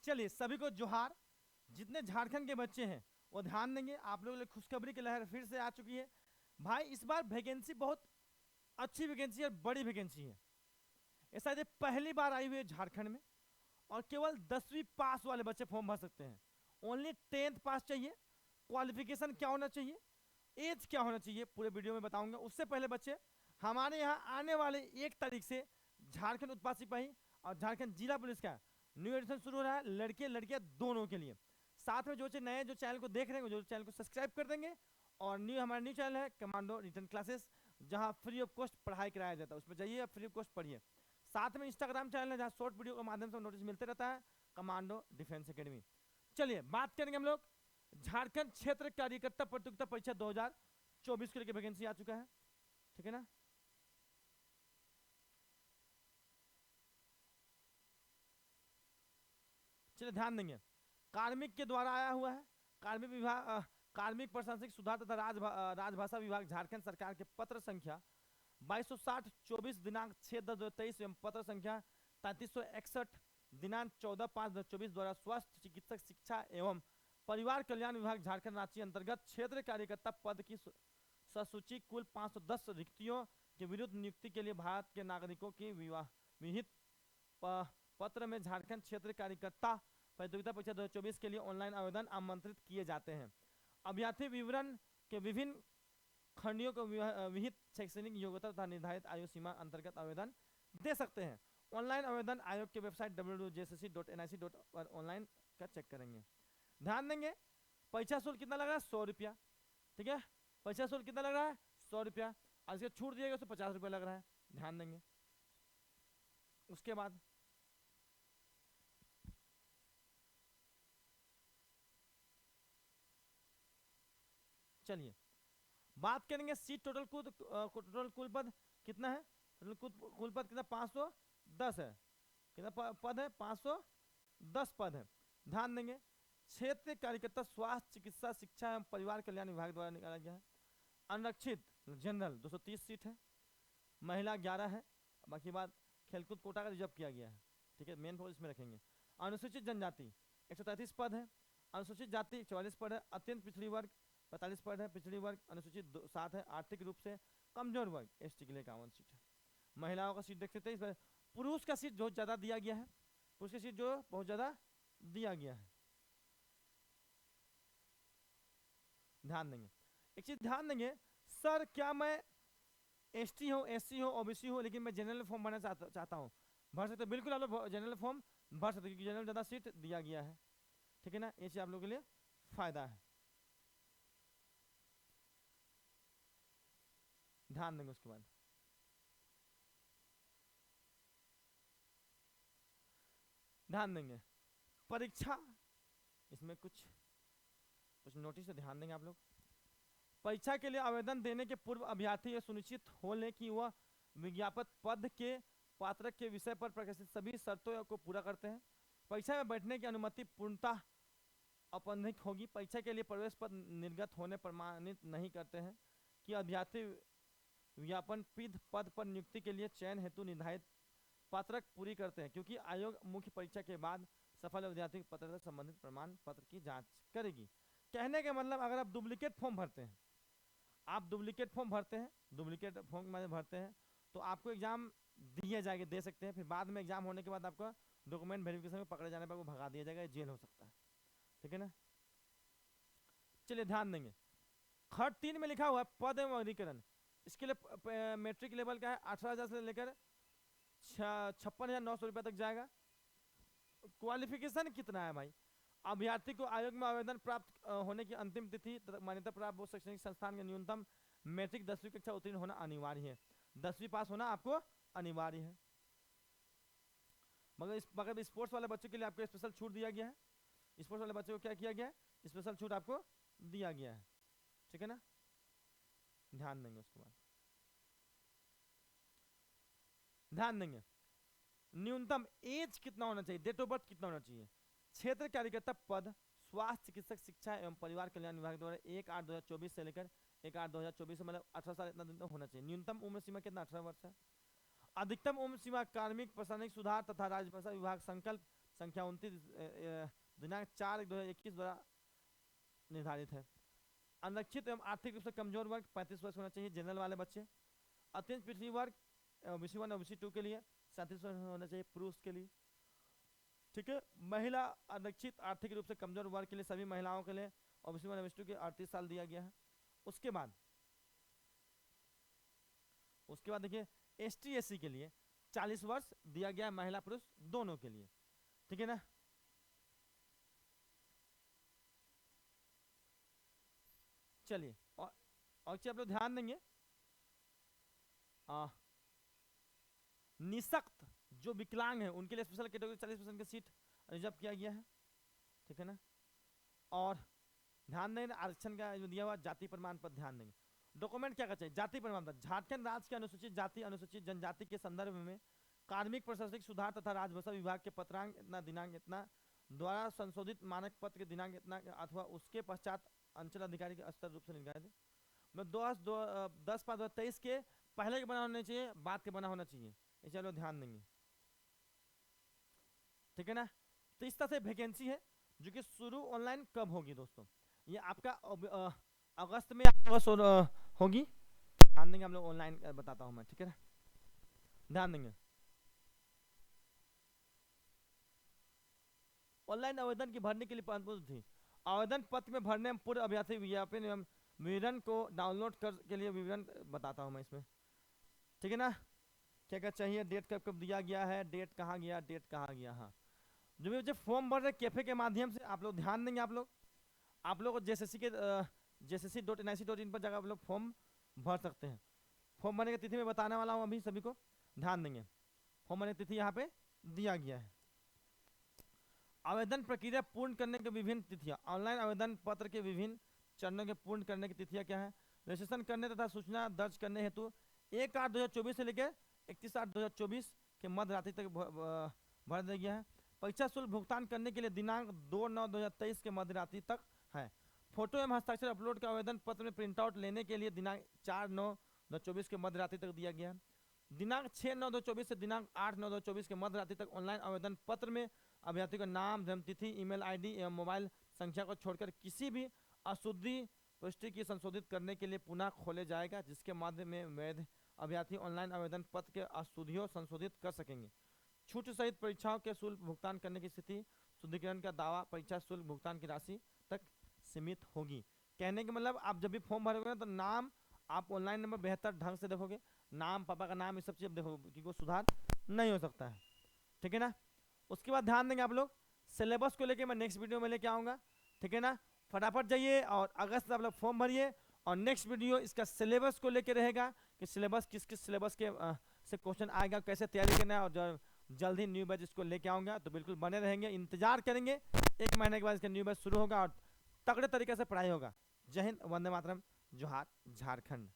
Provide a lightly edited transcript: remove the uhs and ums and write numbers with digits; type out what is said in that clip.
चलिए सभी को जोहार। जितने झारखंड के बच्चे हैं वो ध्यान देंगे, आप लोगों के लिए खुशखबरी की लहर फिर से आ चुकी है। भाई इस बार वैकेंसी बहुत अच्छी वैकेंसी है, बड़ी वैकेंसी है। ये शायद पहली बार आई हुई है झारखंड में, और केवल 10वीं पास वाले बच्चे फॉर्म भर सकते हैं। ओनली 10th पास चाहिए। क्वालिफिकेशन क्या होना चाहिए, एज क्या होना चाहिए, पूरे वीडियो में बताऊंगा। उससे पहले बच्चे, हमारे यहाँ आने वाले 1 तारीख से झारखंड उत्पाद सिपाही और झारखंड जिला पुलिस का न्यू एडिशन शुरू हो रहा है, लड़के लड़कियां दोनों के लिए। साथ में जो नए जो चैनल को देख रहे हैं, जो चैनल को सब्सक्राइब कर देंगे। और हमारा न्यू चैनल है कमांडो रिटर्न क्लासेस, जहां फ्री ऑफ कॉस्ट पढ़ाई कराया जाता है। उसमें जाइए, फ्री ऑफ कॉस्ट पढ़िए। साथ में इंस्टाग्राम चैनल है, जहाँ शॉर्ट वीडियो के माध्यम से नोटिस मिलते रहता है, कमांडो डिफेंस एकेडमी। चलिए बात करेंगे हम लोग झारखंड क्षेत्र कार्यकर्ता प्रतियोगिता परीक्षा 2024 के लिए वैकेंसी आ चुका है, ठीक है ना। चलिए ध्यान देंगे, कार्मिक के द्वारा आया हुआ है। कार्मिक विभाग, कार्मिक प्रशासनिक सुधार तथा राजभाषा विभाग झारखंड सरकार के पत्र संख्या 2260 24 दिनांक 6/10/23 एवं पत्र संख्या 3361 दिनांक 14/5/24 द्वारा स्वास्थ्य चिकित्सक शिक्षा एवं परिवार कल्याण विभाग झारखंड रांची अंतर्गत क्षेत्र कार्यकर्ता पद की ससूची कुल 510 रिक्तियों के विरुद्ध नियुक्ति के लिए भारत के नागरिकों की विहित पत्र में झारखंड क्षेत्र कार्यकर्ता प्रतियोगिता परीक्षा 2024 के लिए ऑनलाइन आवेदन आमंत्रित किए जाते हैं। अभ्यर्थी विवरण के विभिन्न खंडियों को विहित शैक्षणिक योग्यता तथा निर्धारित आयु सीमा अंतर्गत आवेदन दे सकते हैं। ऑनलाइन आवेदन आयोग की वेबसाइट www.jcc.nic.in का चेक करेंगे। ध्यान देंगे, परीक्षा शुल्क कितना लग रहा है, 100 रुपया, ठीक है। परीक्षा शुल्क कितना लग रहा है, 100 रुपया। और इसके छूट दिएगा तो 50 रुपया लग रहा है, ध्यान देंगे। उसके बाद चलिए बात करेंगे सीट टोटल टोटल कुल पद कितना है। टोटल कुल पद कितना, 510 है। कितना पद है, 510 पद है। ध्यान देंगे, क्षेत्र कार्यकर्ता स्वास्थ्य चिकित्सा शिक्षा एवं परिवार कल्याण विभाग द्वारा निकाला गया है। अनरक्षित जनरल 230 सीट है, महिला 11 है, बाकी बात खेलकूद कोटा का रिजर्व किया गया है, ठीक है। मेन फोर्स इसमें रखेंगे। अनुसूचित जनजाति 133 पद है, अनुसूचित जाति 44 पद है, अत्यंत पिछड़ी वर्ग 45 पद है, पिछड़ी वर्ग अनुसूचित 7 है, आर्थिक रूप से कमजोर वर्ग एसटी के लिए 51 सीट है। महिलाओं का सीट देख सकते हैं, पुरुष का सीट बहुत ज्यादा दिया गया है, पुरुष की सीट जो बहुत ज्यादा दिया गया है। ध्यान देंगे, एक चीज ध्यान देंगे, सर क्या मैं एसटी हो, एससी हो, ओबीसी हो, लेकिन मैं जनरल फॉर्म भरना चाहता हूँ, भर सकते, बिल्कुल आप लोग जनरल फॉर्म भर सकते, क्योंकि जनरल ज्यादा सीट दिया गया है, ठीक है ना। ये चीज आप लोगों के लिए फायदा है, ध्यान देंगे। उसके बाद ध्यान देंगे परीक्षा, इसमें कुछ नोटिस ध्यान देंगे आप लोग। परीक्षा के लिए आवेदन देने के पूर्व अभ्यर्थी यह सुनिश्चित हो ले कि वह विज्ञापित पद के पात्रक के विषय पर प्रकाशित सभी शर्तों को पूरा करते हैं। परीक्षा में बैठने की अनुमति पूर्णतः औपबंधिक होगी। परीक्षा के लिए प्रवेश पत्र निर्गत होने प्रमाणित नहीं करते हैं कि अभ्यर्थी विज्ञापन पद पर नियुक्ति के लिए चयन हेतु निर्धारित पात्रक पूरी करते हैं, क्योंकि आयोग मुख्य परीक्षा के बाद सफल विद्यार्थी की पात्रता संबंधित प्रमाण पत्र की जांच करेगी। कहने के मतलब, अगर आप डुप्लीकेट फॉर्म भरते हैं, डुप्लीकेट फॉर्म में भरते हैं, तो आपको एग्जाम दिए जाएंगे, दे सकते हैं, फिर बाद में एग्जाम होने के बाद आपका डॉक्यूमेंट वेरिफिकेशन में पकड़े जाने पर वो भगा दिया जाएगा, जेल हो सकता है, ठीक है ना। चलिए ध्यान देंगे, खर्च 3 में लिखा हुआ है पद एवं वर्गीकरण। इसके लिए मैट्रिक लेवल का है, 18,000 से लेकर 56,900 रुपये तक जाएगा। क्वालिफिकेशन कितना है भाई, अभ्यर्थी को आयोग में आवेदन प्राप्त होने की अंतिम तिथि मान्यता प्राप्त शैक्षणिक संस्थान के न्यूनतम मैट्रिक 10वीं कक्षा उत्तीर्ण होना अनिवार्य है, 10वीं पास होना आपको अनिवार्य है। मगर स्पोर्ट्स वाले बच्चों के लिए आपको स्पेशल छूट दिया गया है। स्पोर्ट्स वाले बच्चों को क्या किया गया है, स्पेशल छूट आपको दिया गया है, ठीक है ना, ध्यान देंगे। उसके बाद ध्यान देंगे, न्यूनतम एज कितना होना चाहिए, डेट ऑफ बर्थ कितना होना चाहिए। क्षेत्र कार्यकर्ता पद स्वास्थ्य चिकित्सक शिक्षा एवं परिवार कल्याण विभाग द्वारा 1/8/2024 से लेकर 1/8/2024 मतलब 18 साल इतना दिन होना चाहिए। न्यूनतम उम्र सीमा कितना, 18 वर्ष है। अधिकतम उम्र सीमा कार्मिक प्रशासनिक सुधार तथा राजभाषा विभाग संकल्प संख्या 29 दिनांक 4/1/2021 द्वारा निर्धारित है। अनरक्षित एवं आर्थिक रूप से कमजोर वर्ग 35 वर्ष होना चाहिए, जनरल वाले बच्चे। अत्यंत पिछड़ी वर्ग ओबीसी 1 ओबीसी 2 के लिए 37 वर्ष होना चाहिए पुरुष के लिए। ठीक है, महिला अनरक्षित आर्थिक रूप से कमजोर वर्ग के लिए सभी महिलाओं के लिए ओबीसी 1 ओबीसी 2 के 38 साल दिया गया है। उसके बाद देखिए एसटी एससी के लिए 40 वर्ष दिया गया है, महिला पुरुष दोनों के लिए। ठीक है ना। चलिए और आप लोग ध्यान देंगे, निशक्त जो विकलांग है उनके लिए स्पेशल कैटेगरी 40% की सीट रिजर्व किया गया है। ठीक है ना। और ध्यान देंगे आरक्षण का जो दिया हुआ जाति प्रमाण पत्र ध्यान देंगे। डॉक्यूमेंट क्या चाहिए, जाति प्रमाण पत्र। झारखंड राज्य के अनुसूचित जाति अनुसूचित जनजाति के संदर्भ में कार्मिक प्रशासनिक सुधार तथा राजभाषा विभाग के पत्रांक इतना दिनांक इतना द्वारा संशोधित मानक पत्र के दिनांक इतना अथवा उसके पश्चात अंचल अधिकारी के स्तर रूप से निर्धारित। 10/5/2023 के पहले के बना होना चाहिए, बाद के बना होना चाहिए, इसे लोग ध्यान देंगे। ठीक है ना। तो इस तरह से वैकेंसी है जो कि शुरू ऑनलाइन कब होगी दोस्तों, ये आपका अगस्त में होगी। ध्यान देंगे हम लोग, ऑनलाइन बताता हूं मैं। ठीक है ना, ध्यान देंगे। ऑनलाइन आवेदन की भरने के लिए थी, आवेदन पत्र में भरने में पूर्व अभ्यर्थी विज्ञापन एवं विवरण को डाउनलोड कर के लिए विवरण बताता हूं मैं इसमें। ठीक है ना, क्या क्या चाहिए, डेट कब कब दिया गया है, डेट कहाँ गया, डेट कहाँ गया। हाँ, जो भी फॉर्म भर रहे कैफे के माध्यम से आप लोग ध्यान देंगे। आप लोग जेएसएससी के jssc.nic.in पर जाकर आप लोग फॉर्म भर सकते हैं। फॉर्म भरने की तिथि में बताने वाला हूँ अभी सभी को, ध्यान देंगे। फॉर्म भरने की तिथि यहाँ पे दिया गया है। आवेदन प्रक्रिया पूर्ण करने की विभिन्न तिथियां, ऑनलाइन आवेदन पत्र के विभिन्न चरणों के पूर्ण करने की तिथियां क्या है। रजिस्ट्रेशन करने तथा सूचना दर्ज करने हेतु 1/8/2024 से लेकर 31/8/2024 के मध्य रात्रि तक भर दिया गया है। परीक्षा शुल्क भुगतान करने के लिए दिनांक 2/9/2023 के मध्य रात्रि तक है। फोटो एवं हस्ताक्षर अपलोड का आवेदन पत्र में प्रिंट आउट लेने के लिए दिनांक 4/9/2024 के मध्य रात्रि तक दिया गया है। दिनांक 6/9/2024 से दिनांक 8/9/2024 के मध्य रात्रि तक ऑनलाइन आवेदन पत्र में अभ्यर्थी का नाम, जन्मतिथि, ईमेल आईडी एवं मोबाइल संख्या को छोड़कर किसी भी अशुद्धि पुष्टि की संशोधित करने के लिए पुनः खोले जाएगा, जिसके माध्यम में वैध अभ्यर्थी ऑनलाइन आवेदन पत्र के अशुद्धियों संशोधित कर सकेंगे। छूट सहित परीक्षाओं के शुल्क भुगतान करने की स्थिति शुद्धिकरण का दावा परीक्षा शुल्क भुगतान की राशि तक सीमित होगी। कहने के मतलब आप जब भी फॉर्म भरोगे तो नाम आप ऑनलाइन नंबर बेहतर ढंग से देखोगे, नाम, पापा का नाम, ये सब चीज देखोगे क्योंकि कोई सुधार नहीं हो सकता है। ठीक है ना। उसके बाद ध्यान देंगे आप लोग, सिलेबस को लेके मैं नेक्स्ट वीडियो में लेके आऊँगा। ठीक है ना, फटाफट जाइए और अगस्त आप लोग फॉर्म भरिए और नेक्स्ट वीडियो इसका सिलेबस को लेके रहेगा कि सिलेबस किस किस सिलेबस के से क्वेश्चन आएगा, कैसे तैयारी करना है, और जो जल्द ही न्यू बैच इसको लेके आऊँगा। तो बिल्कुल बने रहेंगे, इंतजार करेंगे, 1 महीने के बाद इसका न्यू बैच शुरू होगा और तगड़े तरीके से पढ़ाई होगा। जय हिंद, वंदे मातरम, जोहार झारखंड।